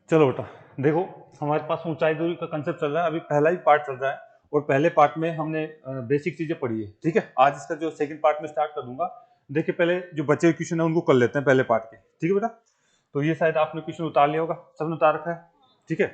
चलो बेटा, देखो हमारे पास ऊंचाई दूरी का कंसेप्ट चल रहा है, अभी पहला ही पार्ट चल रहा है और पहले पार्ट में हमने बेसिक चीजें पढ़ी है। ठीक है, आज इसका जो सेकंड पार्ट में स्टार्ट कर दूंगा। देखिए पहले जो बचे हुए क्वेश्चन है उनको कर लेते हैं पहले पार्ट के। ठीक है बेटा, तो ये शायद आपने क्वेश्चन उतार लिया होगा, सबने उतार रखा है। ठीक है,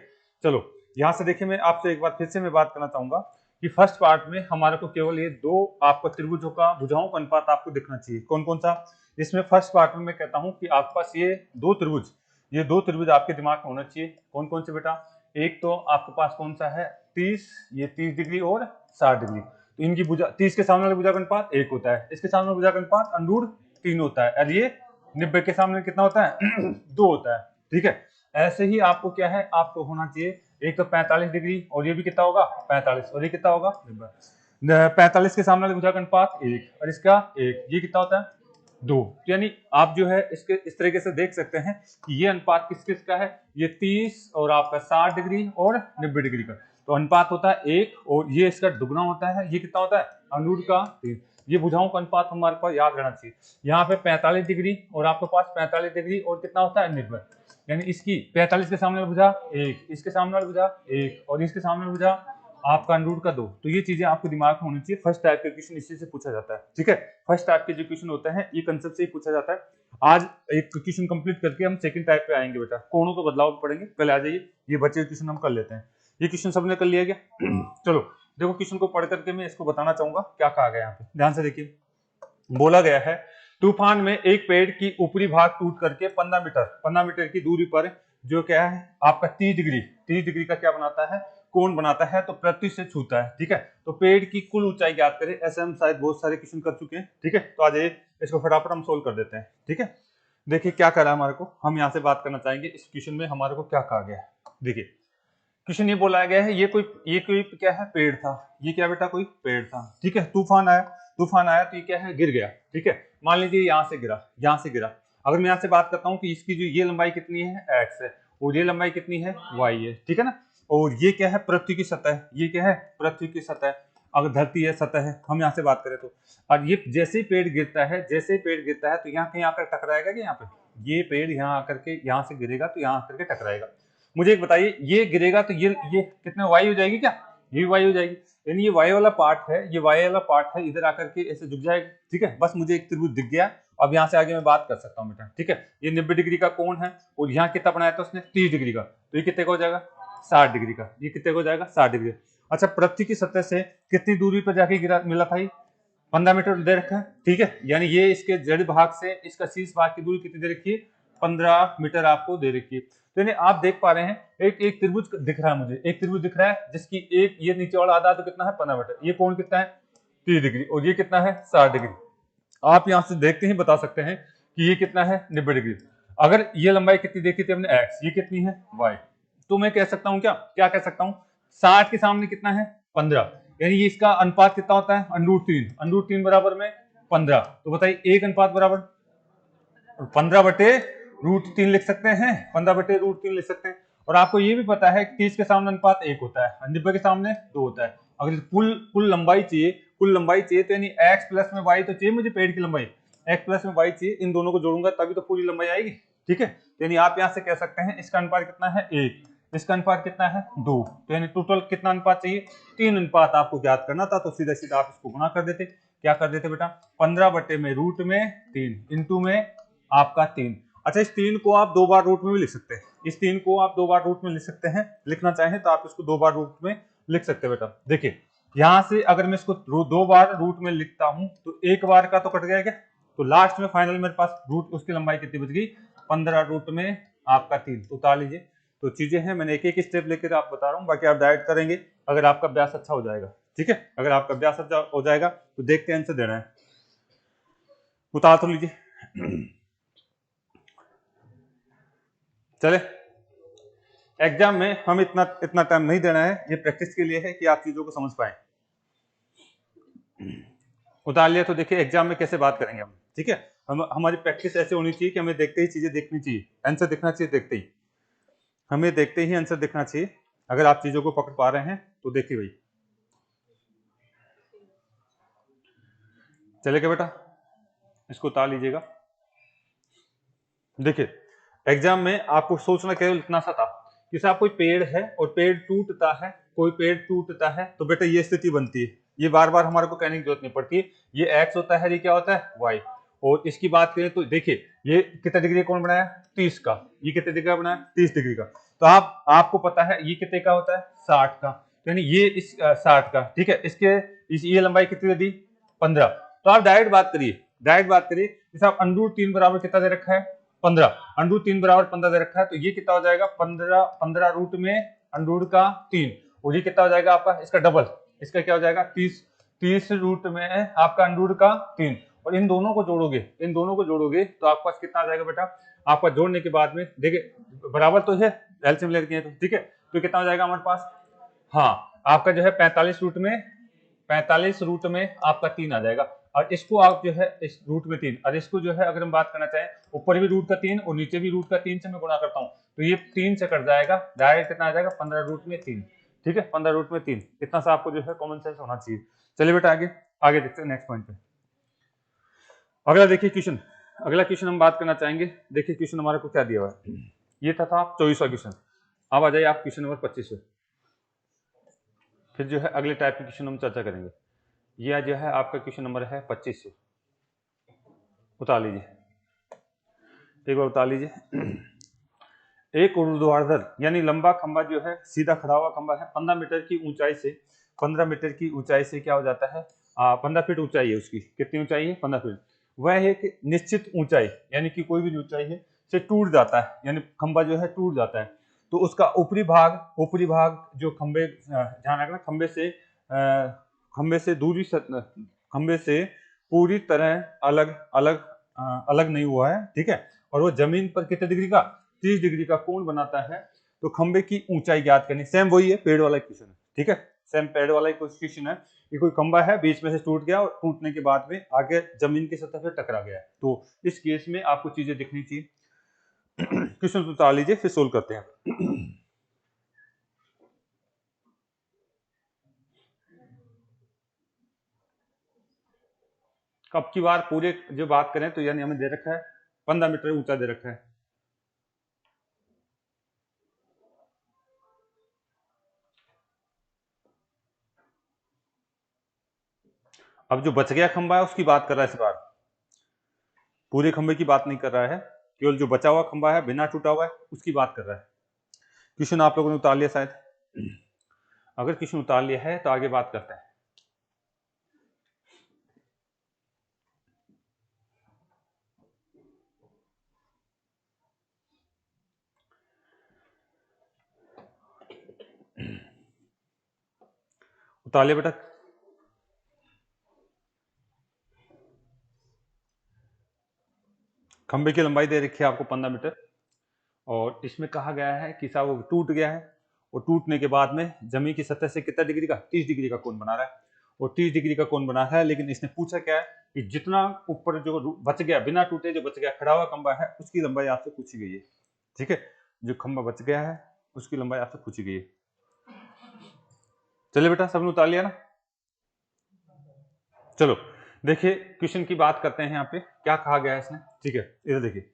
चलो यहाँ से देखिए, मैं आपसे एक बार फिर से मैं बात करना चाहूंगा कि फर्स्ट पार्ट में हमारे को केवल ये दो आपका त्रिभुजों का भुजाओं का अनुपात आपको दिखना चाहिए। कौन कौन सा? इसमें फर्स्ट पार्ट में मैं कहता हूँ कि आपके पास ये दो त्रिभुज आपके दिमाग में होना चाहिए। कौन कौन से बेटा? एक तो आपके पास कौन सा है? 30, ये 30 डिग्री और 60 डिग्री। तो इनकी भुजा 30 के सामने वाले भुजा का अनुपात 1 होता है, इसके सामने भुजा का अनुपात √3 होता है, और ये 90 के सामने कितना होता है? 2 होता है। ठीक है, ऐसे ही आपको क्या है, आपको होना चाहिए एक तो 45 डिग्री, और ये भी कितना होगा? 45, और ये कितना होगा? 45 के सामने वाले भुजा का अनुपात 1 और इसका 1, ये कितना होता है? 2। यानी आप जो है इसके इस तरीके से देख सकते हैं कि ये अनुपात किस किस का है, ये 30 और आपका 60 डिग्री और 90 डिग्री का। तो अनुपात होता है 1 और ये इसका दुगना होता है, ये कितना होता है? √3। ये भुजाओं का अनुपात हमारे पास याद रहना चाहिए। यहाँ पे 45 डिग्री और आपके पास 45 डिग्री और कितना होता है? 90। यानी इसकी 45 के सामने वाली भुजा 1, इसके सामने वाली भुजा 1 और इसके सामने वाली भुजा आपका √2। तो ये चीजें आपके दिमाग में होनी चाहिए। फर्स्ट टाइप के क्वेश्चन इसी से पूछा जाता है। ठीक है, फर्स्ट टाइप के जो क्वेश्चन होते हैं ये कंसेप्ट से ही पूछा जाता है। आज एक क्वेश्चन कंप्लीट करके हम सेकंड टाइप पे आएंगे बेटा, कोणों को बदलाव पढ़ेंगे। पहले आ जाइए, ये बचे हुए क्वेश्चन हम कर लेते हैं। ये क्वेश्चन सबने कर लिया क्या? चलो देखो, क्वेश्चन को पढ़ करके मैं इसको बताना चाहूंगा क्या कहा गया यहाँ पे, ध्यान से देखिए। बोला गया है तूफान में एक पेड़ की ऊपरी भाग टूट करके 15 मीटर की दूरी पर जो क्या है आपका 30 डिग्री का क्या बनाता है? कोण बनाता है, तो पृथ्वी से छूता है। ठीक है, तो पेड़ की कुल ऊंचाई ज्ञात करें। ऐसे हम शायद बहुत सारे क्वेश्चन कर चुके हैं। ठीक है, तो आज इसको फटाफट हम सोल्व कर देते हैं। ठीक है, देखिए क्या करा है हमारे को, हम यहाँ से बात करना चाहेंगे इस क्वेश्चन में हमारे को क्या कहा गया है। देखिए क्वेश्चन ये बोला गया है, ये कोई क्या है? पेड़ था। ये क्या बेटा? कोई पेड़ था। ठीक है, तूफान आया तो ये क्या है? गिर गया। ठीक है, मान लीजिए यहाँ से गिरा। अगर मैं यहाँ से बात करता हूँ कि इसकी जो ये लंबाई कितनी है? x है, और ये लंबाई कितनी है? y है। ठीक है ना, और ये क्या है? पृथ्वी की सतह। ये क्या है? पृथ्वी की सतह। अगर धरती है, सतह है, हम यहाँ से बात करें तो, और ये जैसे ही पेड़ गिरता है तो यहाँ कहीं आकर टकराएगा कि यहाँ पे? ये पेड़ यहाँ आकर के यहाँ से गिरेगा तो यहाँ आकर के टकराएगा। मुझे एक बताइए, ये गिरेगा तो ये कितने वाई हो जाएगी क्या? ये वाई हो जाएगी। यानी ये वाई वाला पार्ट है, इधर आकर के ऐसे झुक जाएगा। ठीक है, बस मुझे एक त्रिभुज दिख गया। अब यहाँ से आगे मैं बात कर सकता हूँ बेटा। ठीक है, ये 90 डिग्री का कोण है और यहाँ कितना बनाया था उसने? 30 डिग्री का। तो ये कितने का हो जाएगा? 60 डिग्री का। ये कितने का हो जाएगा? 60 डिग्री। अच्छा, पृथ्वी की सतह से कितनी दूरी पर जाके गिरा मिला था? 15 मीटर दे रखा है। ठीक है, यानी ये इसके जड़ भाग से इसका शीर्ष भाग की दूरी कितनी दे रखी है? 15 मीटर आपको दे रखी है। तो यानी आप देख पा रहे हैं एक त्रिभुज दिख रहा है, मुझे एक त्रिभुज दिख रहा है जिसकी एक ये नीचे वाला आधा तो कितना है? 15 मीटर। ये कोण कितना है? 30 डिग्री, और ये कितना है? 60 डिग्री। आप यहां से देखते ही बता सकते हैं कि ये कितना है? 90 डिग्री। अगर ये लंबाई कितनी देखी थी हमने? x, ये कितनी है? y। तो मैं कह सकता हूं क्या कह सकता हूं? 60 के सामने कितना है? 15। यानी ये इसका अनुपात कितना होता है? √3 बराबर में 15। तो बताइए एक अनुपात बराबर 15/√3 लिख सकते हैं। 15/√3 लिख सकते हैं। और आपको ये भी पता है कि 30 के सामने अनुपात 1 होता है, 90 के सामने 2 होता है। अगर कुल लंबाई चाहिए तो यानी x प्लस में y तो चाहिए मुझे, पेड़ की लंबाई x प्लस में y चाहिए। इन दोनों को जोड़ूंगा तभी तो पूरी लंबाई आएगी। ठीक है, यानी आप यहाँ से कह सकते हैं इसका अनुपात कितना है? 1, इसका अनुपात कितना है? 2। तो यानी टोटल कितना अनुपात चाहिए? 3 अनुपात आपको ज्ञात करना था। तो सीधा सीधा आप इसको गुणा कर देते। क्या कर देते बेटा? 15/√3 इंटू में आपका 3। अच्छा, इस 3 को आप 2 बार रूट में भी लिख सकते हैं। इस 3 को आप 2 बार रूट में लिख सकते हैं, लिखना चाहें तो आप इसको 2 बार रूट में लिख सकते हैं बेटा। देखिए यहां से अगर मैं इसको 2 बार रूट में लिखता हूं तो एक बार का तो कट गया क्या? तो लास्ट में फाइनल मेरे पास रूट उसकी लंबाई कितनी बच गई? 15 रूट में आपका 3। तो उतार लीजिए। तो चीजें हैं, मैंने एक एक स्टेप लेकर आप बता रहा हूँ, बाकी आप डायरेक्ट करेंगे अगर आपका अभ्यास अच्छा हो जाएगा। ठीक है, अगर आपका अभ्यास अच्छा हो जाएगा तो देखते हैं आंसर देना है। उतार तो लीजिए। चले, एग्जाम में हम इतना टाइम नहीं देना है, ये प्रैक्टिस के लिए है कि आप चीजों को समझ पाए। उतार लिया तो देखिए एग्जाम में कैसे बात करेंगे हम। ठीक है, हमारी प्रैक्टिस ऐसे होनी चाहिए कि हमें देखते ही चीजें देखनी चाहिए, आंसर दिखना चाहिए देखते ही, हमें देखते ही आंसर दिखना चाहिए। अगर आप चीजों को पकड़ पा रहे हैं तो देखिए भाई। चलेगा बेटा, इसको उतार लीजिएगा। देखिए एग्जाम में आपको सोचना केवल इतना सा था कि साहब कोई पेड़ है और पेड़ टूटता है, कोई पेड़ टूटता है, तो बेटा ये स्थिति बनती है। ये बार बार हमारे को कहने की जरूरत नहीं पड़ती। ये एक्स होता है, ये क्या होता है वाई। और इसकी बात करें तो देखिए ये कितना डिग्री का कोण बनाया 30 का, ये कितने डिग्री का बनाया 30 डिग्री का। तो आपको पता है ये कितने का होता है 60 का, यानी ये इस 60 का, ठीक है। ये लंबाई कितनी दे दी 15। तो आप डायरेक्ट बात करिए जैसे आप अंडूर 3 बराबर कितना दे रखा है 15, अंडूर 3 बराबर 15 दे रखा है, तो ये कितना हो जाएगा 15 रूट में अंडूर का 3, और ये कितना हो जाएगा आपका इसका डबल, इसका क्या हो जाएगा 30 रूट में आपका अंडूर का 3, और इन दोनों को जोड़ोगे तो आपके पास कितना आ जाएगा बेटा। आपका जोड़ने के बाद में देखिए बराबर तो है, एलसीएम लेके तो ठीक है, तो कितना हो जाएगा हमारे पास, हाँ आपका जो है 45 रूट में आपका 3 आ जाएगा। और इसको आप जो है इस रूट में 3, और इसको जो है अगर हम बात करना चाहें ऊपर भी रूट का 3 और नीचे भी रूट का 3 से मैं गुणा करता हूँ, तो ये 3 से कट जाएगा, डायरेक्ट कितना आ जाएगा 15 रूट में 3, ठीक है 15 रूट में 3। इतना सा आपको जो है कॉमन सेंस होना चाहिए। चलिए बेटा आगे देखते हैं नेक्स्ट पॉइंट पे। अगला देखिए क्वेश्चन, अगला क्वेश्चन हम बात करना चाहेंगे। देखिए क्वेश्चन हमारे को क्या दिया हुआ है, ये था 24वां क्वेश्चन। अब आ जाइए आप क्वेश्चन नंबर 25 पे, फिर जो है अगले टाइप के क्वेश्चन हम चर्चा करेंगे। यह जो है आपका क्वेश्चन नंबर है 25 से, उतार लीजिए एक बार उतार लीजिए। एक ऊर्ध्वाधर यानी लंबा खंबा जो है सीधा खड़ा हुआ खंबा है, 15 मीटर की ऊंचाई से क्या हो जाता है 15 फीट ऊंचाई है उसकी, कितनी ऊंचाई है 15 फीट। वह एक निश्चित ऊंचाई यानी कि कोई भी ऊंचाई है से टूट जाता है, यानी खंबा जो है टूट जाता है, तो उसका ऊपरी भाग जो ध्यान रखना खंबे से पूरी तरह अलग नहीं हुआ है, ठीक है। और वो जमीन पर कितने डिग्री का 30 डिग्री का कोण बनाता है। तो खंबे की ऊंचाई ज्ञात करनी, सेम वही है पेड़ वाला क्वेश्चन है, ठीक है, सेम पेड़ वाला क्वेश्चन है कि कोई खंबा है बीच में से टूट गया और टूटने के बाद में आगे जमीन की सतह पर टकरा गया है, तो इस केस में आपको चीजें दिखनी चाहिए। क्वेश्चन उतार लीजिए फिर सोल्व करते हैं। अब की बार पूरे जो बात करें तो यानी हमें दे रखा है 15 मीटर ऊंचा दे रखा है। अब जो बच गया खंबा है उसकी बात कर रहा है इस बार, पूरे खंबे की बात नहीं कर रहा है, केवल जो बचा हुआ खंबा है बिना टूटा हुआ है उसकी बात कर रहा है। क्वेश्चन आप लोगों ने उतार लिया शायद, अगर क्वेश्चन उतार लिया है तो आगे बात करते हैं। उतार लिया बेटा। खंबे की लंबाई दे रखी है आपको 15 मीटर, और इसमें कहा गया है कि साहब वो टूट गया है, और टूटने के बाद में जमीन की सतह से कितना डिग्री का 30 डिग्री का कोण बना रहा है, और 30 डिग्री का कोण बना है। लेकिन इसने पूछा क्या है कि जितना ऊपर जो बच गया बिना टूटे जो बच गया खड़ा हुआ खंबा है उसकी लंबाई आपसे पूछी गई है, ठीक है, जो खंबा बच गया है उसकी लंबाई आपसे पूछी गई है। चलिए बेटा सबने उतार लिया ना। चलो देखिए क्वेश्चन की बात करते हैं, यहाँ पे क्या कहा गया है इसने, ठीक है। इधर देखिए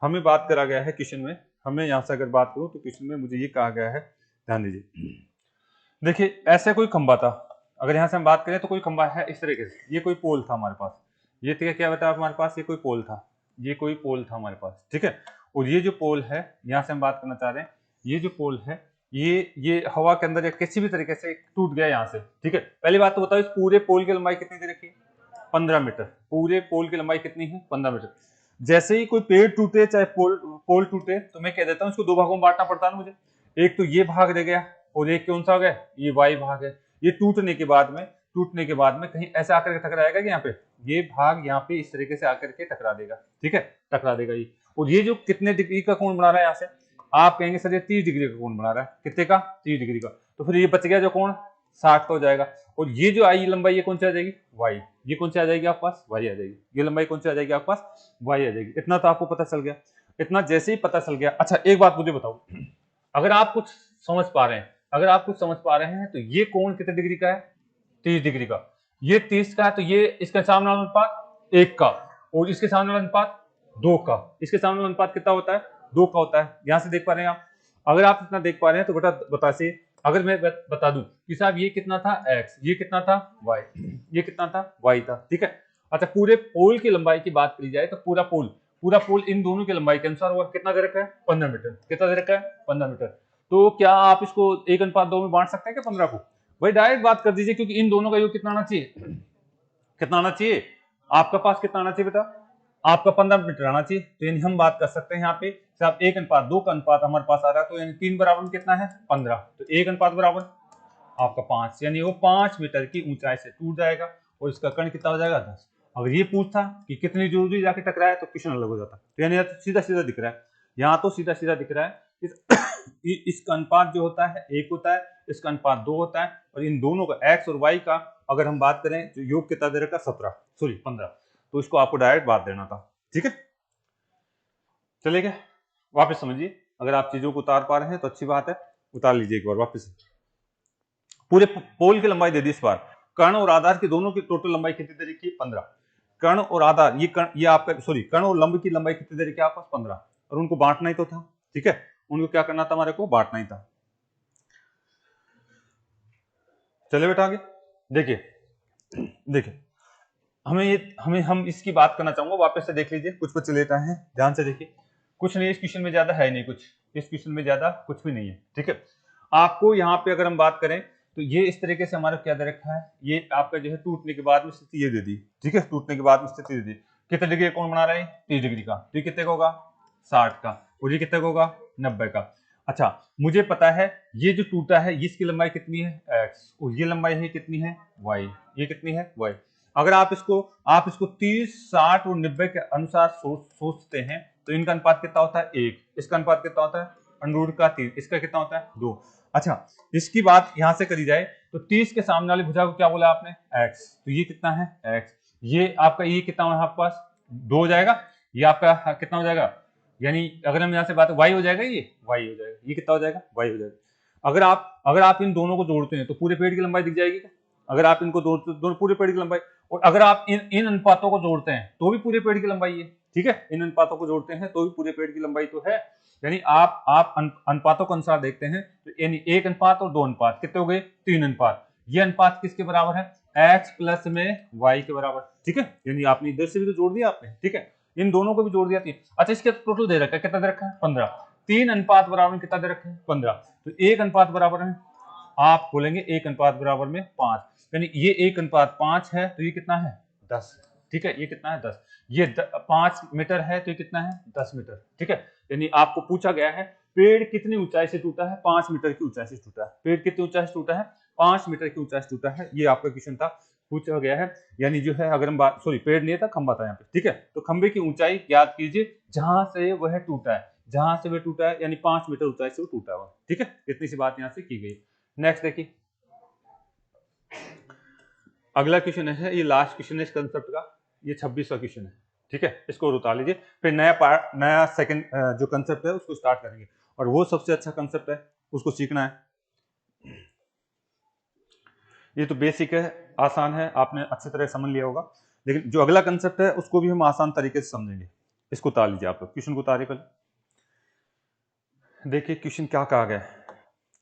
हमें बात करा गया है क्वेश्चन में, हमें यहाँ से अगर बात करूँ तो क्वेश्चन में मुझे ये कहा गया है, ध्यान दीजिए। देखिए ऐसा कोई खंबा था, अगर यहाँ से हम बात करें तो कोई खंबा है इस तरीके से, ये कोई पोल था हमारे पास, ये क्या बताया हमारे पास, ये कोई पोल था हमारे पास, ठीक है। और ये जो पोल है यहाँ से हम बात करना चाह रहे हैं, ये जो पोल है ये हवा के अंदर या किसी भी तरीके से टूट गया यहाँ से, ठीक है। पहली बात तो बताओ इस पूरे पोल की लंबाई कितनी दे रखी है 15 मीटर, पूरे पोल की लंबाई कितनी है 15 मीटर। जैसे ही कोई पेड़ टूटे चाहे पोल टूटे तो मैं कह देता हूँ इसको 2 भागों में बांटना पड़ता है मुझे, एक तो ये भाग रह गया और एक कौन सा हो गया ये वाई भाग है। ये टूटने के बाद में कहीं ऐसे आकर के टकराएगा कि यहाँ पे ये भाग यहाँ पे इस तरीके से आकर के टकरा देगा, ठीक है, टकरा देगा ये। और ये जो कितने डिग्री का कोण बना रहा है यहाँ से, आप कहेंगे सर ये 30 डिग्री का कोण बना रहा है, कितने का 30 डिग्री का, तो फिर ये बच गया जो कोण 60 का हो जाएगा। और ये जो आई लंबाई ये कौन सी आ जाएगी वाई, ये कौन सी आ जाएगी आपके पास वाई आ जाएगी, ये लंबाई कौन सी आ जाएगी आपके पास वाई आ जाएगी। इतना तो आपको पता चल गया, इतना जैसे ही पता चल गया। अच्छा एक बात मुझे बताओ, अगर आप कुछ समझ पा रहे हैं तो ये कोण कितने डिग्री का है 30 डिग्री का, ये 30 का है, तो ये इसके सामने वाला अनुपात 1 का और इसके सामने वाला अनुपात 2 का, इसके सामने वाला अनुपात कितना होता है 2 का होता है, यहां से देख पा रहे हैं आप। अगर आप इतना देख पा रहे हैं तो बता से अगर मैं बता दूं कि साहब ये कितना था x, ये कितना था y, ये कितना था y था, ठीक है। अच्छा पूरे पोल की लंबाई की बात करी जाए तो पूरा पोल इन दोनों की लंबाई के अनुसार हुआ कितना दे रखा है 15 मीटर। कितना दे रखा है 15 मीटर। तो क्या आप इसको 1:2 में बांट सकते हैं क्या 15 को? भाई डायरेक्ट बात कर दीजिए, क्योंकि इन दोनों का योग कितना आना चाहिए, कितना आना चाहिए आपका पास, कितना आना चाहिए बेटा, आपका 15 मीटर आना चाहिए। तो यानी हम बात कर सकते हैं यहाँ पे साहब 1:2 का अनुपात हमारे पास आ रहा है, तो यानी 3 बराबर में कितना है 15, तो 1 अनुपात बराबर आपका 5, यानी वो 5 मीटर की ऊंचाई से टूट जाएगा और इसका कण कितना हो जाएगा 10। अगर ये पूछता कि कितनी दूरी जाके टकराया तो क्वेश्चन अलग हो जाता। तो यानी तो सीधा सीधा दिख रहा है, यहाँ तो सीधा सीधा दिख रहा है इसका अनुपात जो होता है 1 होता है, इसका अनुपात 2 होता है, और इन दोनों का x और y का अगर हम बात करें तो योग कितना दे रखा 15, तो इसको आपको डायरेक्ट बात देना था, ठीक है। चलेगा, वापस समझिए, अगर आप चीजों को उतार पा रहे हैं तो अच्छी बात है, उतार लीजिए एक बार वापस। पूरे पोल की लंबाई दे दी इस बार, कर्ण और आधार की दोनों की टोटल लंबाई कितनी दे रखी है 15। कर्ण और आधार ये आपका कर्ण और लंब की लंबाई कितनी दे रखी है आपको 15, और उनको बांटना ही तो था, ठीक है। उनको क्या करना था, हमारे को बांटना ही था। चले बेटा आगे देखिए हम इसकी बात करना चाहूंगा, वापस से देख लीजिए, कुछ बच्चे लेट आए हैं, ध्यान से देखिए। कुछ नहीं, इस क्वेश्चन में ज्यादा है नहीं कुछ, इस क्वेश्चन में ज्यादा कुछ भी नहीं है, ठीक है। आपको यहाँ पे अगर हम बात करें तो ये इस तरीके से हमारा क्या दे रखा है, ये आपका जो है टूटने के बाद में स्थिति ये दे दी, ठीक है, टूटने के बाद में स्थिति दे दी। कितने डिग्री का कोण बना रहा है 30 डिग्री का, तो ये कितने का होगा 60 का, और ये कितने का होगा 90 का। अच्छा मुझे पता है ये जो टूटा है इसकी लंबाई कितनी है x, और ये लंबाई है कितनी है y, ये कितनी है y। अगर आप इसको 30, 60 और 90 के अनुसार सोचते हैं तो इनका अनुपात कितना होता है 1, इसका अनुपात कितना होता है अंडर का 3, इसका कितना होता है 2। अच्छा इसकी बात यहां से करी जाए तो 30 के सामने वाली भुजा को क्या बोला आपने x, तो ये कितना है x, ये आपका ये कितना है आपके पास 2 हो जाएगा, ये आपका कितना हो जाएगा, यानी अगर हम यहाँ से बात y हो जाएगा, ये y हो जाएगा, ये कितना हो जाएगा y हो जाएगा। अगर आप इन दोनों को जोड़ते हैं तो पूरे पेड़ की लंबाई दिख जाएगी क्या, अगर आप इनको दोनों पूरे पेड़ की लंबाई, और अगर आप इन अनुपातों को जोड़ते हैं तो भी पूरे पेड़ की लंबाई है, ठीक है, इन अनुपातों को जोड़ते हैं तो भी पूरे पेड़ की लंबाई तो है। यानी आप अनुपातों के अनुसार देखते हैं तो यानी 1 अनुपात और 2 अनुपात कितने हो गए 3 अनुपात, ये अनुपात किसके बराबर है x प्लस में y के बराबर, ठीक है। यानी आपने इधर से भी तो जोड़ दिया आपने, ठीक है, इन दोनों को भी जोड़ दिया 3। अच्छा इसके टोटल दे रखा है, कितना दे रखा है 15, 3 अनुपात बराबर में कितना दे रखा है 15, तो 1 अनुपात बराबर है, आप बोलेंगे 1 अनुपात बराबर में 5, यानी ये 1 अनुपात 5 है तो ये कितना है 10, ठीक है, ये कितना है 10, ये 5 मीटर है तो ये कितना है 10 मीटर, ठीक है। यानी आपको पूछा गया है पेड़ कितनी ऊंचाई से टूटा है, 5 मीटर की ऊंचाई से टूटा है, पेड़ कितनी ऊंचाई से टूटा है 5 मीटर की ऊंचाई से टूटा है, ये आपका क्वेश्चन था, पूछा गया है। यानी जो है अगर हम बात पेड़ नहीं था खंबा था यहाँ पे, ठीक है, तो खंबे की ऊंचाई याद कीजिए जहां से वह टूटा है, जहां से वह टूटा है यानी 5 मीटर ऊंचाई से वो टूटा हुआ, ठीक है, इतनी सी बात यहाँ से की गई। नेक्स्ट देखिए अगला क्वेश्चन है, ये लास्ट क्वेश्चन है इस कंसेप्ट का, ये 26वां क्वेश्चन है, ठीक है, इसको उतार लीजिए, फिर नया सेकंड जो कंसेप्ट है उसको स्टार्ट करेंगे, और वो सबसे अच्छा कंसेप्ट है उसको सीखना है। ये तो बेसिक है, आसान है, आपने अच्छी तरह समझ लिया होगा, लेकिन जो अगला कंसेप्ट है उसको भी हम आसान तरीके से समझेंगे। इसको उतार लीजिए, आप क्वेश्चन को उतारिए पहले। देखिए क्वेश्चन क्या कहा गया है,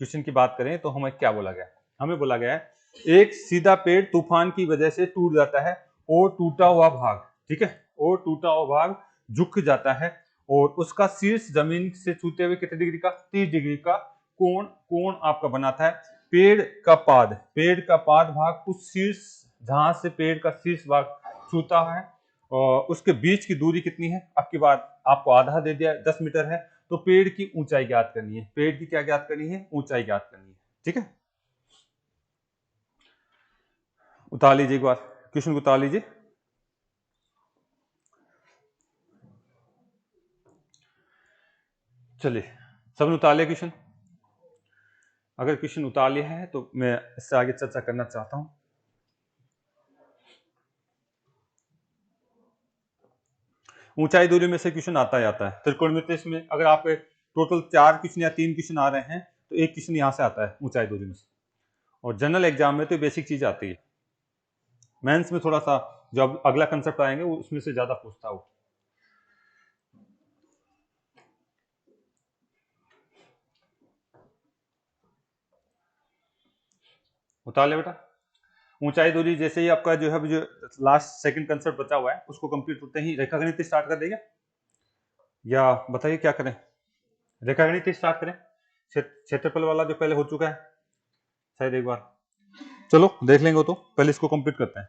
क्वेश्चन की बात करें तो हमें क्या बोला गया, हमें बोला गया है एक सीधा पेड़ तूफान की वजह से टूट जाता है और टूटा हुआ भाग, ठीक है, और टूटा हुआ भाग झुक जाता है और उसका शीर्ष जमीन से छूते हुए कितने डिग्री का 30 डिग्री का कोण आपका बनाता है। पेड़ का पाद भाग उस शीर्ष जहां से पेड़ का शीर्ष भाग छूता है और उसके बीच की दूरी कितनी है, आपकी बात आपको आधा दे दिया 10 मीटर है, तो पेड़ की ऊंचाई ज्ञात करनी है, पेड़ की क्या ज्ञात करनी है ऊंचाई ज्ञात करनी है, ठीक है। उतार लीजिए एक बार क्वेश्चन को, उतार लीजिए। चलिए सबने उतार लिया क्वेश्चन, अगर क्वेश्चन उतार लिया है तो मैं इससे आगे चर्चा करना चाहता हूं। ऊंचाई दूरी में से क्वेश्चन आता ही आता है त्रिकोणमिति में, अगर आप टोटल 4 क्वेश्चन या 3 क्वेश्चन आ रहे हैं तो एक क्वेश्चन यहां से आता है ऊंचाई दूरी में से, और जनरल एग्जाम में तो बेसिक चीज आती है, मेंस में थोड़ा सा जो अगला कंसेप्ट आएंगे वो उसमें से ज्यादा पूछता हो। उतार ले बेटा। ऊंचाई दूरी जैसे ही आपका जो है जो लास्ट सेकंड कंसेप्ट बचा हुआ है उसको कंप्लीट होते ही रेखागणित स्टार्ट कर देगा, या बताइए क्या करें? रेखागणित स्टार्ट करें, क्षेत्रफल वाला जो पहले हो चुका है शायद एक बार, चलो देख लेंगे, तो पहले इसको कंप्लीट करते हैं।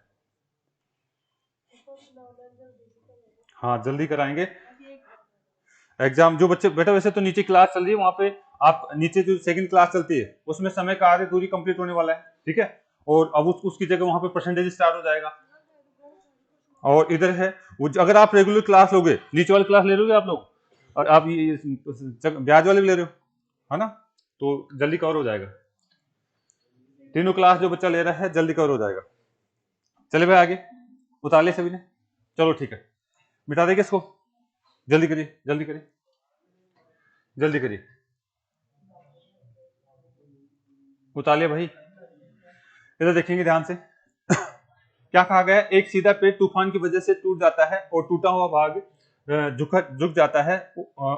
हाँ जल्दी कराएंगे एग्जाम। जो बच्चे बेटा वैसे तो नीचे क्लास चल रही है, वहां पे आप नीचे जो सेकंड क्लास चलती है उसमें समय का आधे दूरी कंप्लीट होने वाला है, ठीक है। और अब उसकी जगह वहां पे परसेंटेज स्टार्ट हो जाएगा। और इधर है वो अगर आप रेगुलर क्लास लोगे, नीचे वाली क्लास ले लोगे आप लोग, और आप ये ब्याज वाले भी ले रहे हो, है ना, तो जल्दी कवर हो जाएगा। तीनों क्लास जो बच्चा ले रहा है जल्दी कवर हो जाएगा। चले भाई आगे, उतार ले सभी ने, चलो ठीक है, मिटा देंगे इसको, जल्दी करिए जल्दी करिए जल्दी करिए, उतार लिया भाई। इधर देखेंगे ध्यान से क्या कहा गया है, एक सीधा पेड़ तूफान की वजह से टूट जाता है और टूटा हुआ भाग झुक जाता है,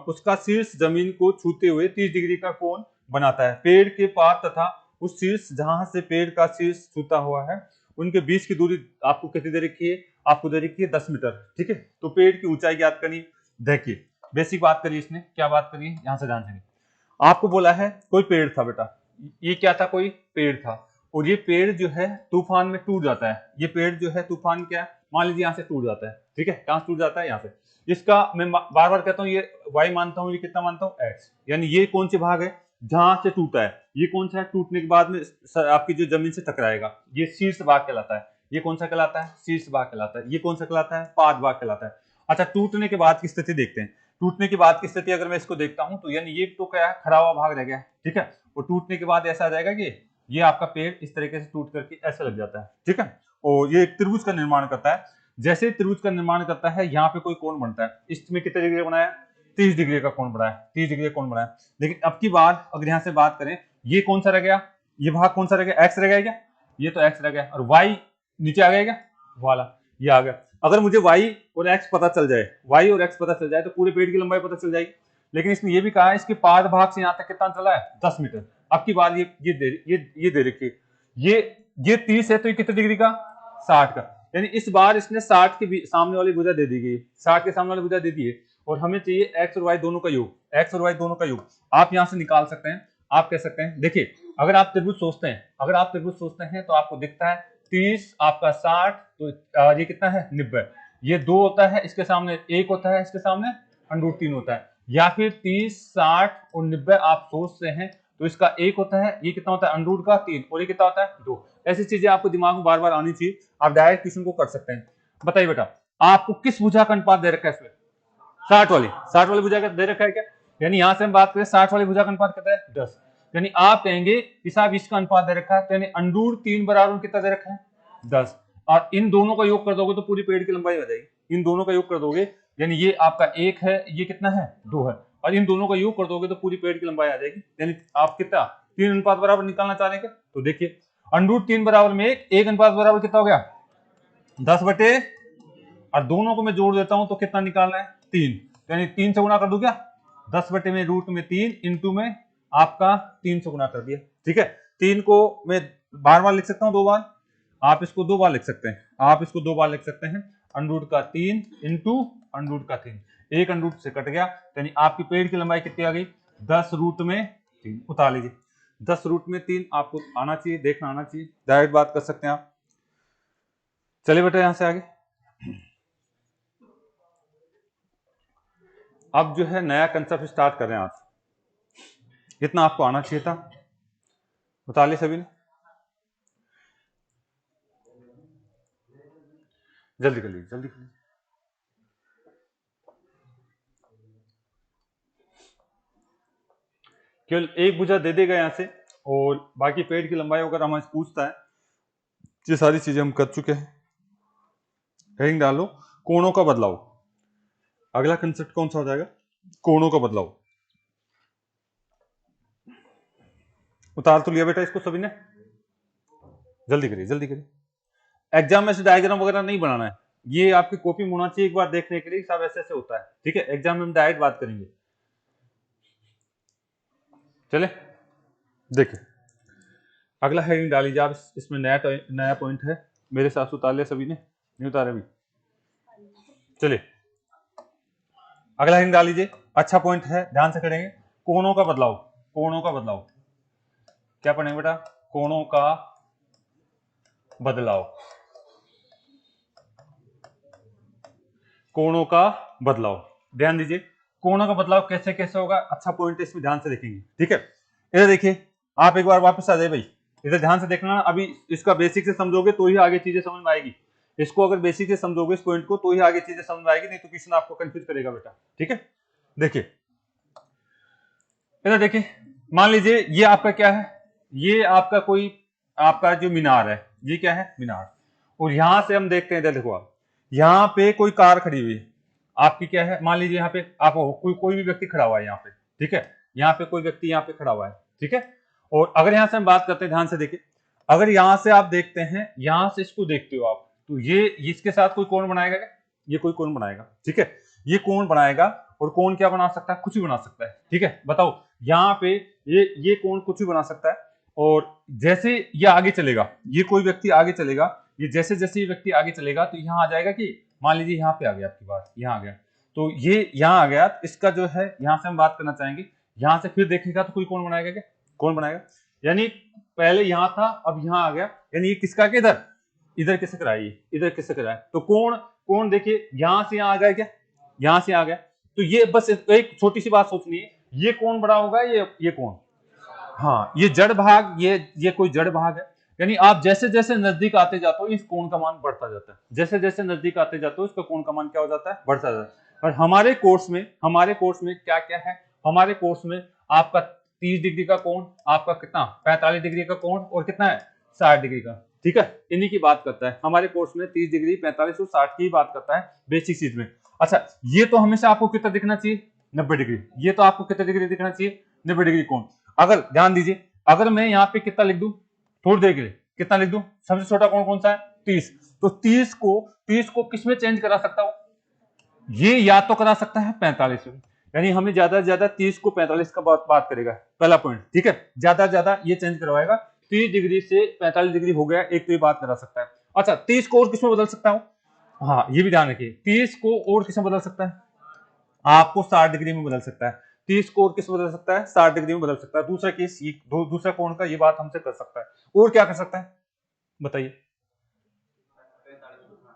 उसका शीर्ष जमीन को छूते हुए 30 डिग्री का कोण बनाता है। पेड़ के पात तथा उस शीर्ष जहां से पेड़ का शीर्ष छूता हुआ है उनके बीच की दूरी आपको कितनी दे रखी है? आपको दे रखी है 10 मीटर, ठीक है। तो पेड़ की ऊंचाई ज्ञात करनी। देखिए बेसिक बात करी इसने, क्या बात करी यहां से ध्यान से, आपको बोला है कोई पेड़ था बेटा, ये क्या था? कोई पेड़ था, और ये पेड़ जो है तूफान में टूट जाता है। ये पेड़ जो है तूफान क्या मान लीजिए यहाँ से टूट जाता है, ठीक है, कहां से टूट जाता है? यहाँ से। इसका मैं बार बार कहता हूँ ये y मानता हूँ, ये कितना मानता हूँ? x, यानी ये कौन से भाग है जहां से टूटा है? ये कौन सा है? टूटने के बाद में आपकी जो जमीन से टकराएगा, ये शीर्ष भाग कहलाता है। ये कौन सा कहलाता है? शीर्ष भाग कहलाता है। ये कौन सा कहलाता है? पाद भाग कहलाता है। अच्छा, टूटने के बाद की स्थिति देखते हैं। टूटने के बाद की स्थिति अगर मैं इसको देखता हूं तो यानी ये तो क्या है, खड़ा हुआ भाग रह गया, ठीक है। और टूटने के बाद ऐसा आ जाएगा कि ये आपका पेड़ इस तरीके से टूट करके ऐसा लग जाता है, ठीक है। और ये एक त्रिभुज का निर्माण करता है। जैसे त्रिभुज का निर्माण करता है, यहाँ पे कोई कोण बनता है, इसमें कितने डिग्री बनाया? 30 डिग्री का कोण बनाया, 30 डिग्री का कोण बनाया। लेकिन अब की बार अगर यहाँ से बात करें, ये कौन सा रह गया? ये भाग कौन सा रह गया? एक्स रह गया क्या? ये तो एक्स रह गया, और वाई नीचे आ गया क्या? वाला ये आ गया। अगर मुझे y और x पता चल जाए, y और x पता चल जाए तो पूरे पेड़ की लंबाई पता चल जाएगी। लेकिन इसने ये भी कहा है इसके पाद भाग से यहाँ तक कितना चला है? 10 मीटर। अब की बात ये दे रखी है, ये 30 है तो ये कितने डिग्री का? 60 का। यानी इस बार इसने 60 के सामने वाली भुजा दे दी गई, 60 के सामने वाली भुजा दे दी है, और हमें चाहिए x और y दोनों का योग, x और y दोनों का योग। आप यहां से निकाल सकते हैं। आप कह सकते हैं, देखिए अगर आप त्रिभुज सोचते हैं, अगर आप त्रिभुज सोचते हैं तो आपको दिखता है 30 आपका 60, तो ये कितना है? 90। ये 2 होता है, इसके सामने 1 होता है, इसके सामने √3 होता है। या फिर 30, 60 और 90 आप सोचते हैं तो इसका 1 होता है, ये कितना होता है? √3, और ये कितना होता है? 2। ऐसी चीजें आपको दिमाग में बार बार आनी चाहिए, आप डायरेक्ट क्वेश्चन को कर सकते हैं। बताइए बेटा, आपको किस भुजा का अनुपात दे रखा है इसमें? 60 वाली भुजा का दे रखा है क्या? यानी यहां से हम बात करें 60 वाली भुजा का अनुपात कितना है? 10। यानी आप कहेंगे कि साहब इसका अनुपात दे रखा है, तो यानी √3 बराबर कितना दे रखा है? 10। और इन दोनों का योग कर दोगे तो पूरी पेड़ की लंबाई आ जाएगी। इन दोनों का योग कर दोगे, यानी ये आपका 1 है, ये कितना है? 2 है, और इन दोनों का योग कर दोगे तो पूरी पेड़ की लंबाई आ जाएगी। यानी आप कितना 3 अनुपात बराबर निकालना चाह रहे हैं? तो देखिए √3 बराबर में 1 अनुपात बराबर कितना हो गया? 10 बटे, और दोनों को मैं जोड़ देता हूं तो कितना निकालना है? 3। यानी 3 से गुना कर दूं क्या? 10 बटे में √3 इंटू में आपका 3 से गुना कर दिया, ठीक है। 3 को मैं बार बार लिख सकता हूं, 2 बार। आप इसको 2 बार लिख सकते हैं, आप इसको 2 बार लिख सकते हैं। √3 इंटू √3, एक √ से कट गया, यानी आपकी पेड़ की लंबाई कितनी आ गई? 10√3। उतार लीजिए, 10√3 आपको आना चाहिए, देखना आना चाहिए, डायरेक्ट बात कर सकते हैं आप। चलिए बेटा यहां से आगे, अब जो है नया कंसेप्ट स्टार्ट कर रहे हैं आज। इतना आपको आना चाहिए था, बता लिया सभी ने, जल्दी कर लीजिए जल्दी कर लीजिए। केवल एक भुजा दे देगा यहां से, और बाकी पेड़ की लंबाई अगर हमें पूछता है, ये सारी चीजें हम कर चुके हैं। हेडिंग डालो, कोणों का बदलाव। अगला कंसेप्ट कौन सा हो जाएगा? कोणों का बदलाव। उतार तो लिया बेटा इसको सभी ने, जल्दी करिए जल्दी करिए। एग्जाम में से डायग्राम वगैरह नहीं बनाना है, ये आपकी कॉपी में होना चाहिए एक बार देखने के लिए, सब ऐसे ऐसे होता है, ठीक है। एग्जाम में हम डायरेक्ट बात करेंगे। चले देखिए, अगला हेडिंग डाल लीजिए आप, इसमें नया पॉइंट है, मेरे हिसाब से उतार लिया सभी ने, नहीं उतारे अभी? चलिए अगला हेडिंग डाल लीजिए, अच्छा पॉइंट है, ध्यान से करेंगे। कोणों का बदलाव, कोणों का बदलाव क्या पढ़ेंगे बेटा? कोणों का बदलाव, कोणों का बदलाव, ध्यान दीजिए कोणों का बदलाव कैसे कैसे होगा, अच्छा पॉइंट है, इसमें ध्यान से देखेंगे। ठीक है, इधर देखिए, आप एक बार वापस आ जाए भाई, इधर ध्यान से देखना। अभी इसका बेसिक से समझोगे तो ही आगे चीजें समझ में आएगी। इसको अगर बेसिक से समझोगे इस पॉइंट को, तो ही आगे चीजें समझ में आएगी, नहीं तो क्वेश्चन आपको कंफ्यूज करेगा बेटा। ठीक है, देखिए इधर देखिए, मान लीजिए ये आपका क्या है, ये आपका कोई आपका जो मीनार है, ये क्या है? मीनार। और यहां से हम देखते हैं, इधर देखो आप, यहाँ पे कोई कार खड़ी हुई है आपकी, क्या है? मान लीजिए यहाँ पे आप कोई भी व्यक्ति खड़ा हुआ है यहाँ पे। ठीक है, यहाँ पे कोई व्यक्ति यहाँ पे खड़ा हुआ है। ठीक है, और अगर यहाँ से हम बात करते हैं, ध्यान से देखिए, अगर यहाँ से आप देखते हैं, यहाँ से इसको देखते हो आप, तो ये इसके साथ कोई कोण बनाएगा क्या? ये कोई कोण बनाएगा। ठीक है, ये कोण बनाएगा, और कोण क्या बना सकता है? कुछ भी बना सकता है। ठीक है, बताओ, यहाँ पे ये कोण कुछ भी बना सकता है। और जैसे ये आगे चलेगा, ये कोई व्यक्ति आगे चलेगा, ये जैसे जैसे ये व्यक्ति आगे चलेगा, तो यहाँ आ जाएगा कि मान लीजिए यहाँ पे आ गया, आपकी बात यहाँ आ गया, तो ये यहाँ आ गया, इसका जो है यहाँ से हम बात करना चाहेंगे, यहाँ से फिर देखेगा तो कोई कोण बनाएगा क्या? कौन बनाएगा? यानी पहले यहाँ था, अब यहाँ आ गया, यानी ये किसका के इधर, इधर किससे कराई, इधर किससे कराया? तो कोण, कोण देखिए यहाँ से यहाँ आ गया क्या? यहाँ से आ गया, तो ये बस एक छोटी सी बात सोचनी है, ये कौन बड़ा होगा? ये कौन? हाँ, ये जड़ भाग, ये कोई जड़ भाग है। यानी आप जैसे जैसे नजदीक आते जाते हो, इस कोण का मान बढ़ता जाता है। जैसे जैसे नजदीक आते जाते हो, इसका कोण का मान क्या हो जाता है? बढ़ता जाता है। और हमारे कोर्स में क्या क्या है? हमारे कोर्स में आपका 30 डिग्री का कोण, आपका कितना 45 डिग्री का कोण, और कितना है 60 डिग्री का। ठीक है, इन्हीं की बात करता है हमारे कोर्स में, 30 डिग्री 45 और 60 की बात करता है बेसिक चीज में। अच्छा, ये तो हमेशा आपको कितना दिखना चाहिए? 90 डिग्री। ये तो आपको कितना डिग्री दिखना चाहिए? 90 डिग्री कोण। अगर ध्यान दीजिए, अगर मैं यहाँ पे कितना लिख दूं, थोड़ी देर के लिए कितना लिख दूं, सबसे छोटा कोण कौन सा है? 30। तो 30 को किस में चेंज करा सकता हूं? ये या तो करा सकता है 45 में, यानी हमें ज्यादा से ज्यादा 30 को 45 का बात करेगा, पहला पॉइंट। ठीक है, ज्यादा से ज्यादा ये चेंज करवाएगा, 30 डिग्री से 45 डिग्री हो गया, एक तो ये बात करा सकता है। अच्छा, 30 को और किसमें बदल सकता हूं? हाँ, ये भी ध्यान रखिए, 30 को और किसमें बदल सकता है? आपको 60 डिग्री में बदल सकता है। 30 को और किस बदल सकता है? 60 डिग्री में बदल सकता है। दूसरा केस, ये दूसरा कोण का ये बात हमसे कर सकता है। और क्या कर सकता है बताइए?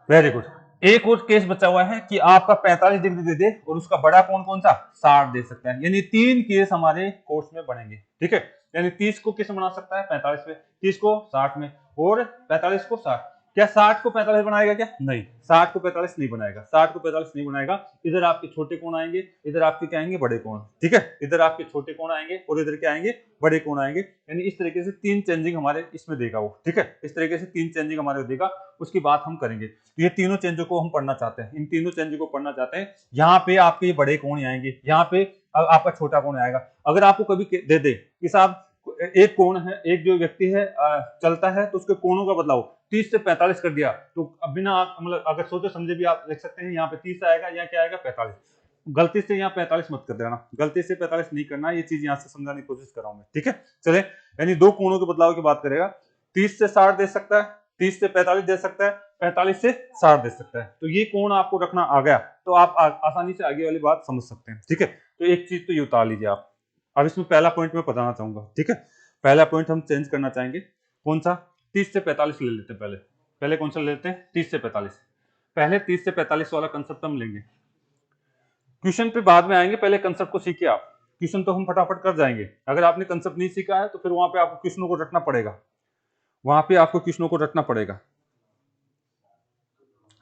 Very good. एक और केस बचा हुआ है कि आपका 45 डिग्री दे दे और उसका बड़ा कोण कौन सा? 60 दे सकता है। यानी 3 केस हमारे कोर्स में बनेंगे। ठीक है, यानी 30 को किस में बना सकता है? 45 में, 30 को 60 में, और 45 को 60। क्या 60 को 45 बनाएगा क्या? नहीं, 60 को 45 नहीं बनाएगा, 60 को 45 नहीं बनाएगा। इधर आपके छोटे कोण आएंगे, इधर आपके क्या आएंगे? बड़े कोण। ठीक है, इधर आपके छोटे कोण आएंगे और इधर क्या आएंगे? बड़े कोण आएंगे। यानी इस तरीके से 3 चेंजिंग हमारे इसमें देगा वो। ठीक है, इस तरीके से 3 चेंजिंग हमारे देगा, उसकी बात हम करेंगे। तो ये तीनों चेंजों को हम पढ़ना चाहते हैं, इन तीनों चेंजों को पढ़ना चाहते हैं। यहाँ पे आपके ये बड़े कोण आएंगे, यहाँ पे आपका छोटा कोण आएगा। अगर आपको कभी दे दे कि साहब एक कोण है, एक जो व्यक्ति है चलता है, तो उसके कोणों का बदलाव 30 से 45 कर दिया, तो अब बिना आप मतलब अगर सोचे समझे भी आप लिख सकते हैं, यहाँ पे 30 आएगा, यहाँ क्या आएगा? 45। गलती से यहाँ 45 मत कर देना, गलती से 45 नहीं करना, ये चीज यहाँ से समझाने की कोशिश कर रहा हूं मैं। ठीक है, चले, यानी दो कोणों के बदलाव की बात करेगा। 30 से 60 दे सकता है, 30 से 45 दे सकता है, 45 से 60 दे सकता है। तो ये कोण आपको रखना आ गया, तो आप आसानी से आगे वाली बात समझ सकते हैं। ठीक है, तो एक चीज तो ये उतार लीजिए आप। अब इसमें पहला पॉइंट मैं बताना चाहूंगा। ठीक है, पहला पॉइंट हम चेंज करना चाहेंगे, कौन सा? 30 से 45 ले लेते हैं। पहले कौन सा ले लेते हैं? 30 से 45। पहले 30 से 45 वाला कंसेप्ट हम लेंगे, क्वेश्चन पे बाद में आएंगे, पहले कंसेप्ट को सीखिए आप। क्वेश्चन तो हम फटाफट कर जाएंगे, अगर आपने कंसेप्ट नहीं सीखा है तो फिर वहां पे आपको क्वेश्चनों को रटना पड़ेगा, वहां पे आपको क्वेश्चनों को रटना पड़ेगा।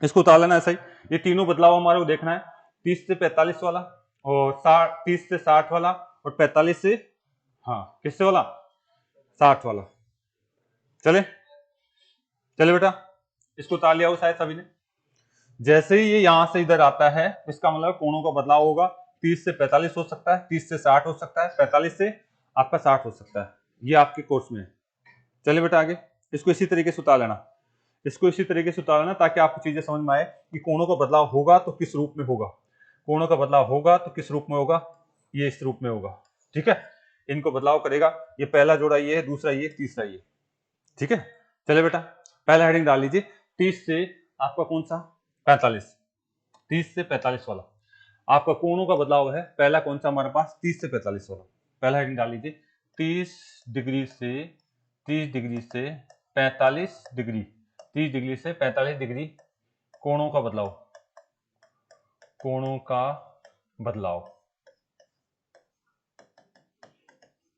इसको उतार लेना ऐसा ही। ये तीनों बदलाव हमारे को देखना है, 30 से 45 वाला, और 30 से 60 वाला, और 45 से हाँ किससे वाला? 60 वाला। चले चले बेटा, इसको उतार लिया हो शायद सभी ने। जैसे ही ये यहां से इधर आता है, इसका मतलब कोणों का बदलाव होगा। 30 से 45 हो सकता है, 30 से 60 हो सकता है, 45 से आपका 60 हो सकता है। ये आपके कोर्स में है। चलिए बेटा आगे, इसको इसी तरीके से उतार लेना, इसको इसी तरीके से उतार लेना, ताकि आपको चीजें समझ में आए कि कोणों का बदलाव होगा तो किस रूप में होगा, कोणों का बदलाव होगा तो किस रूप में होगा, ये इस रूप में होगा। ठीक है, इनको बदलाव करेगा। ये पहला जोड़ा ये है, दूसरा ये, तीसरा ये। ठीक है, चलिए बेटा पहला हेडिंग डाल लीजिए 30 से आपका कौन सा 45, 30 से 45 वाला आपका कोणों का बदलाव है। पहला कौन सा हमारे पास 30 से 45 वाला, पहला हेडिंग डाल लीजिए 30 डिग्री से 30 डिग्री से 45 डिग्री, 30 डिग्री से 45 डिग्री कोणों का बदलाव, कोणों का बदलाव,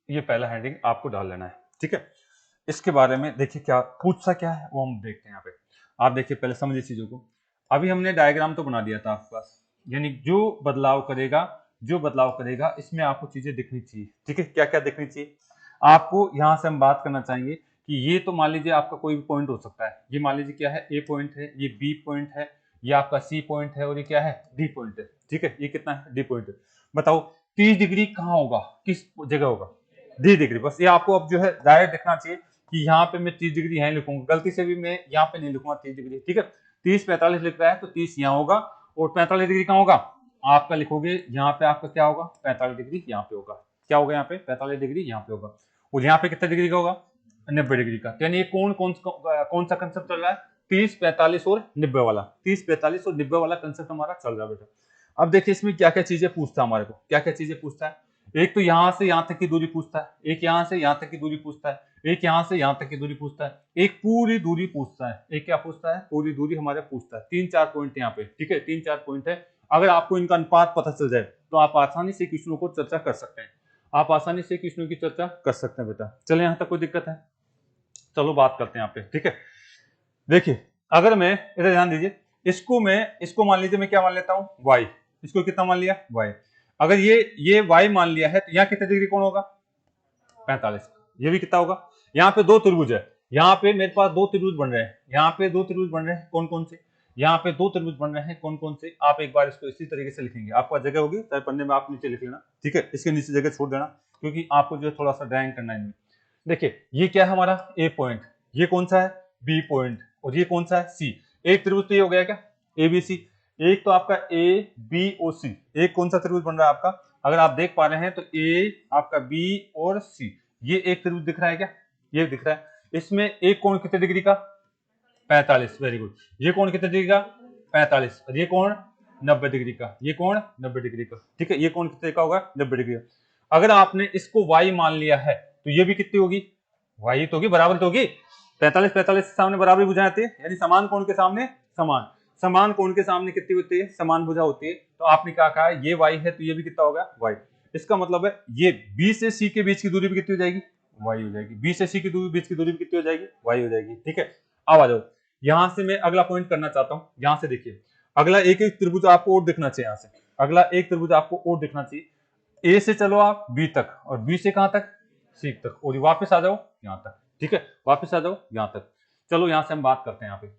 ये पहला हेडिंग आपको डाल लेना है। ठीक है, इसके बारे में देखिए क्या पूछता क्या है वो हम देखते हैं यहाँ पे। आप देखिए पहले समझिए चीजों को। अभी हमने डायग्राम तो बना दिया था आपके पास, यानी जो बदलाव करेगा इसमें आपको चीजें दिखनी चाहिए। ठीक है, क्या क्या दिखनी चाहिए आपको, यहां से हम बात करना चाहेंगे कि ये तो मान लीजिए आपका कोई भी पॉइंट हो सकता है। ये मान लीजिए क्या है, ए पॉइंट है, ये बी पॉइंट है, ये आपका सी पॉइंट है और ये क्या है, डी पॉइंट है। ठीक है, ये कितना है, डी पॉइंट है। बताओ 30 डिग्री कहाँ होगा, किस जगह होगा, डी डिग्री। बस ये आपको अब जो है डायरेक्ट देखना चाहिए कि यहाँ पे मैं 30 डिग्री यहाँ लिखूंगा, गलती से भी मैं यहाँ पे नहीं लिखूंगा 30 डिग्री। ठीक है, 30-45 लिख रहा है तो 30 यहाँ होगा और 45 डिग्री कहाँ होगा, आपका लिखोगे यहाँ पे, आपका क्या होगा 45 डिग्री यहाँ पे होगा, क्या होगा यहाँ पे 45 डिग्री यहाँ पे होगा, और यहाँ पे कितना डिग्री का होगा 90 डिग्री का। यानी ये कौन सा कंसेप्ट चल रहा है, 30, 45 और 90 वाला, 30, 45 और 90 वाला कंसेप्ट हमारा चल रहा है बेटा। अब देखिए इसमें क्या क्या चीजें पूछता है हमारे को, क्या क्या चीजें पूछता है। एक तो यहां से यहां तक की दूरी पूछता है, एक यहां से यहां तक की दूरी पूछता है, एक यहां से यहां तक की दूरी पूछता है, एक पूरी दूरी पूछता है। एक क्या पूछता है, पूरी दूरी हमारे पूछता है। 3-4 पॉइंट यहाँ पे। ठीक है, 3-4 पॉइंट है। अगर आपको इनका अनुपात पता चल जाए तो आप आसानी से क्वेश्चनों को चर्चा कर सकते हैं, आप आसानी से क्वेश्चनों की चर्चा कर सकते हैं बेटा। चले यहाँ तक कोई दिक्कत है, चलो बात करते हैं यहाँ पे। ठीक है, देखिए अगर मैं इधर ध्यान दीजिए, इसको मान लीजिए मैं क्या मान लेता हूँ y, इसको कितना मान लिया y। अगर ये y मान लिया है तो यहाँ कितने डिग्री कोण होगा 45, ये भी कितना होगा। यहाँ पे दो त्रिभुज है, यहाँ पे मेरे पास दो त्रिभुज बन रहे हैं, यहाँ पे दो त्रिभुज बन रहे हैं, कौन कौन से, यहाँ पे दो त्रिभुज बन रहे हैं, कौन कौन से। आप एक बार इसको इसी तरीके से लिखेंगे, आपका जगह होगी चाहे पन्ने में, आप नीचे लिख लेना। ठीक है, इसके नीचे जगह छोड़ देना क्योंकि आपको जो है थोड़ा सा ड्राइंग करना है। देखिए ये क्या है हमारा ए पॉइंट, ये कौन सा है बी पॉइंट, और ये कौन सा है सी। एक त्रिभुज तो ये हो गया क्या ए बी सी, एक तो आपका ए बी और सी, एक कौन सा त्रिभुज बन रहा है आपका, अगर आप देख पा रहे हैं तो ए आपका बी और सी, ये एक त्रिभुज दिख रहा है क्या, ये दिख रहा है। इसमें एक कोण कितने डिग्री का 45, वेरी गुड। ये कोण कितने डिग्री का 45, और ये कोण 90 डिग्री का, ये कोण 90 डिग्री का। ठीक है, ये कोण कितने का होगा 90 डिग्री का। अगर आपने इसको y मान लिया है तो ये भी कितनी होगी, y तो होगी, बराबर तो होगी। 45-45 के सामने बराबरी भुजा आती है, यानी समान कोण के सामने समान कोण के सामने कितनी होती है, समान भुजा होती है। तो आपने क्या कहा, ये y है तो ये भी कितना होगा y। इसका मतलब है ये b से c के बीच की दूरी भी कितनी हो जाएगी, y हो जाएगी। b से c की दूरी बीच की दूरी भी कितनी हो जाएगी, y हो जाएगी। ठीक है, अब आ जाओ यहां से मैं अगला पॉइंट करना चाहता हूं। यहां से देखिए अगला एक त्रिभुज आपको और दिखना चाहिए, यहां से अगला एक त्रिभुज आपको और दिखना चाहिए। ए से चलो आप बी तक, और बी से कहां तक सी तक, और वापस आ जाओ यहां तक। ठीक है, वापस आ जाओ यहां तक। चलो यहां से हम बात करते हैं। यहाँ पे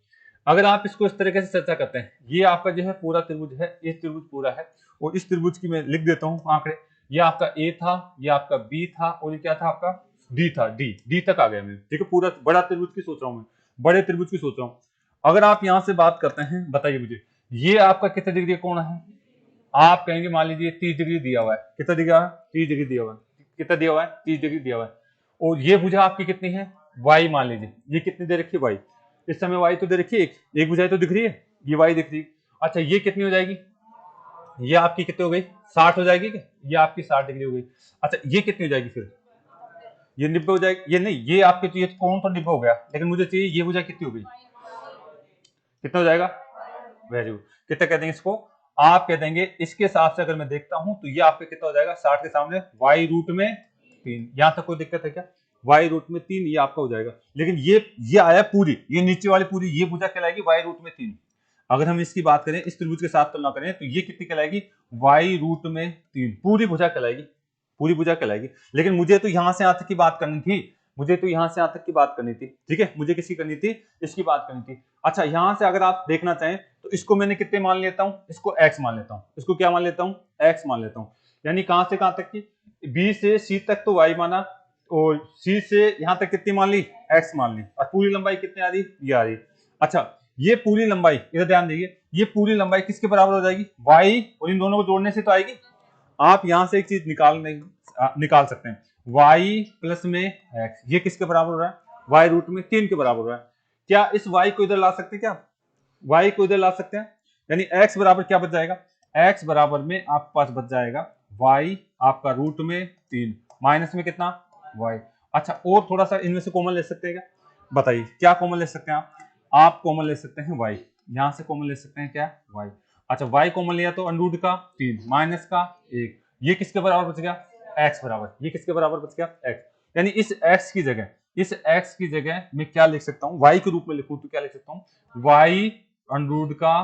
अगर आप इसको इस तरीके से चर्चा करते हैं, ये आपका जो है पूरा त्रिभुज है, ये त्रिभुज पूरा है, और इस त्रिभुज की मैं लिख देता हूं आंकड़े। ये आपका ए था, ये आपका बी था, और ये क्या था आपका डी था, डी तक आ गया मैं। ठीक है, पूरा बड़ा त्रिभुज की सोच रहा हूं मैं, बड़े त्रिभुज की सोच रहा हूं। अगर आप यहां से बात करते हैं, बताइए मुझे ये आपका कितने डिग्री कोण है, आप कहेंगे मान लीजिए 30 डिग्री दिया हुआ है, कितना दिया है 30 डिग्री दिया हुआ है, कितना दिया हुआ है 30 डिग्री दिया हुआ है। और ये भुजा आपकी कितनी है y, मान लीजिए ये कितनी दे रखी है y, इस समय y तो दे रखी है, एक भुजा तो दिख रही है, ये y दिख रही है। अच्छा ये कितनी हो जाएगी, ये आपकी कितनी हो गई 60 हो जाएगी क्या, ये आपकी 60 डिग्री हो गई। अच्छा ये कितनी हो जाएगी फिर, ये 90 हो जाएगी, ये नहीं, ये आपके तो ये कौन तो 90 हो गया, लेकिन मुझे चाहिए ये भुजा कितनी हो गई, कितना हो जाएगा, वेरी गुड। कितना कह देंगे इसको, आप कह देंगे इसके हिसाब से अगर मैं देखता हूं तो ये आपके कितना हो जाएगा 60 के सामने y रूट में 3। यहां तक कोई दिक्कत है क्या, y रूट में 3 ये आपका हो जाएगा। लेकिन ये आया पूरी, ये नीचे वाली पूरी ये भुजा कहलाएगी y रूट में 3। अगर हम इसकी बात करें, इस त्रिभुज के साथ तुलना करें तो ये कितनी कहलाएगी y रूट में 3, पूरी भुजा कहलाएगी, पूरी भुजा कहलाएगी। लेकिन मुझे तो यहां से यहां तक की बात करनी थी, मुझे तो यहां से यहां तक की बात करनी थी। ठीक है, मुझे किसकी करनी थी, इसकी बात करनी थी। अच्छा यहां से अगर आप देखना चाहें तो इसको मैंने कितने मान लेता हूं, इसको x मान लेता हूं, इसको क्या मान लेता हूं, x मान लेता हूं। यानी कहां से कहां तक की, b से c तक तो y माना, और c से यहां तक कितनी मान ली, x मान ली, और पूरी लंबाई कितनी आ रही, ये आ रही। अच्छा ये पूरी लंबाई, इधर ध्यान दीजिए, ये पूरी लंबाई किसके बराबर हो जाएगी, y, और इन दोनों को जोड़ने से तो आएगी। आप यहां से एक चीज निकाल सकते हैं, y प्लस में x, ये किसके बराबर हो रहा है, y रूट में 3 के बराबर हो रहा है। क्या इस y को इधर ला सकते हैं? क्या y को इधर ला सकते हैं? यानी x बराबर क्या बच जाएगा? x बराबर में आपके पास बच जाएगा y आपका रूट में 3 माइनस में कितना y। अच्छा, और थोड़ा सा इनमें से कॉमन ले सकते हैं क्या? बताइए क्या कॉमन ले सकते हैं आप कॉमन ले सकते हैं y, यहां से कॉमन ले सकते हैं क्या y। अच्छा, y कॉमन लिया तो अंडर रूट का 3 माइनस का 1, ये किसके बराबर बच गया? x बराबर, ये किसके बराबर बच गया? x। यानी इस x की जगह मैं क्या लिख सकता हूँ? y के रूप में लिखूं तो क्या लिख सकता हूँ? y अंडर रूट का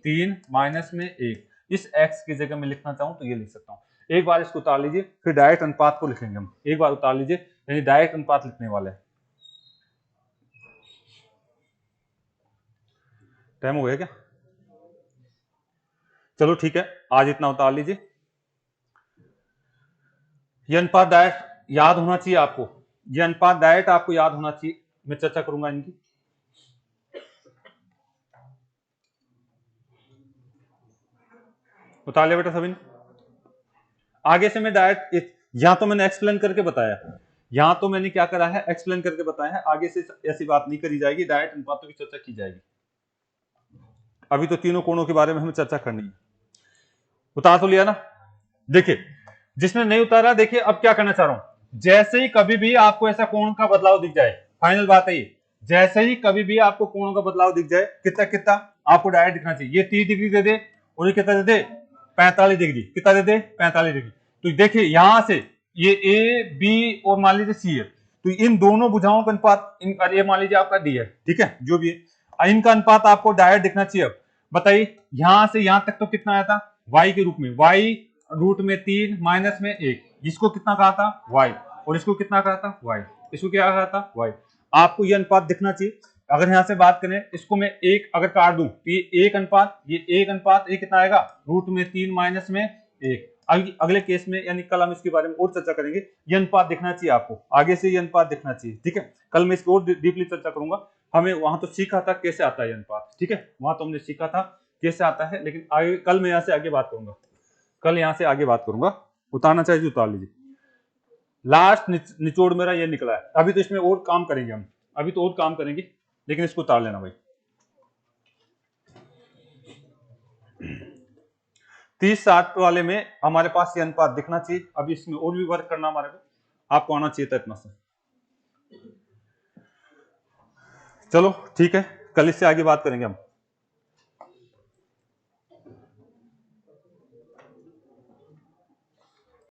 3 माइनस में 1, इस x की जगह मैं लिखना चाहूं तो ये लिख सकता हूँ। एक बार इसको उतार लीजिए, फिर डायरेक्ट अनुपात को लिखेंगे हम। एक बार उतार लीजिए, यानी डायरेक्ट अनुपात लिखने वाले हैं। टाइम हो गया क्या? चलो ठीक है, आज इतना उतार लीजिए। ये अनुपात डायरेक्ट याद होना चाहिए आपको, ये अनुपात डायरेक्ट आपको याद होना चाहिए। मैं चर्चा करूंगा इनकी। उतार लिया बेटा सभी ने? आगे से मैं डायरेक्ट, यहां तो मैंने एक्सप्लेन करके बताया, यहां तो मैंने क्या करा है? एक्सप्लेन करके बताया है। आगे से ऐसी बात नहीं करी जाएगी, डायरेक्ट अनुपातों की चर्चा की जाएगी। अभी तो तीनों कोणों के बारे में हमें चर्चा करनी है। उतार तो लिया ना? देखिए, जिसने नहीं उतारा, देखिए अब क्या करना चाह रहा हूं। जैसे ही कभी भी आपको ऐसा कोण का बदलाव दिख जाए, फाइनल बात है ये, जैसे ही कभी भी आपको कोण का बदलाव दिख जाए, कितना कितना आपको डायरेक्ट दिखना चाहिए। ये 30 डिग्री दे दे और ये कितना दे दे? 45 डिग्री। कितना दे दे? 45 डिग्री। तो देखिए यहां से ये ए बी और मान लीजिए सी है, तो इन दोनों भुजाओं का अनुपात, ये मान लीजिए आपका डी है, ठीक है, जो भी है, इनका अनुपात आपको डायरेक्ट दिखना चाहिए। अब बताइए यहां से यहां तक तो कितना आया था? y के रूप में, y रूट में 3 माइनस में 1, इसको कितना कहा था? y, और इसको कितना कहा था? y, इसको क्या कहा था? y। आपको ये अनुपात दिखना चाहिए। अगर यहां से बात करें, इसको मैं एक अगर काट दूं तो ये एक अनुपात, ये कितना आएगा? रूट में 3 माइनस में 1। अगले केस में, यानी कल हम इसके बारे में और चर्चा करेंगे। ये अनुपात दिखना चाहिए आपको, आगे से ये अनुपात दिखना चाहिए, ठीक है। कल मैं इसको और डीपली चर्चा करूंगा। हमें वहां तो सीखा था कैसे आता है ये अनुपात, ठीक है, वहां तो हमने सीखा था कैसे आता है, लेकिन आगे कल मैं यहाँ से आगे बात करूंगा, कल यहाँ से आगे बात करूंगा। उतारना चाहिए उतार लीजिए। लास्ट निचोड़ मेरा ये निकला है। अभी तो इसमें और काम करेंगे हम, अभी तो और काम करेंगे, लेकिन इसको उतार लेना भाई। 30-60 वाले में हमारे पास ये अनुपात दिखना चाहिए। अभी इसमें और भी वर्क करना हमारे को, आपको आना चाहिए था इतना से। चलो ठीक है, कल इससे आगे बात करेंगे हम।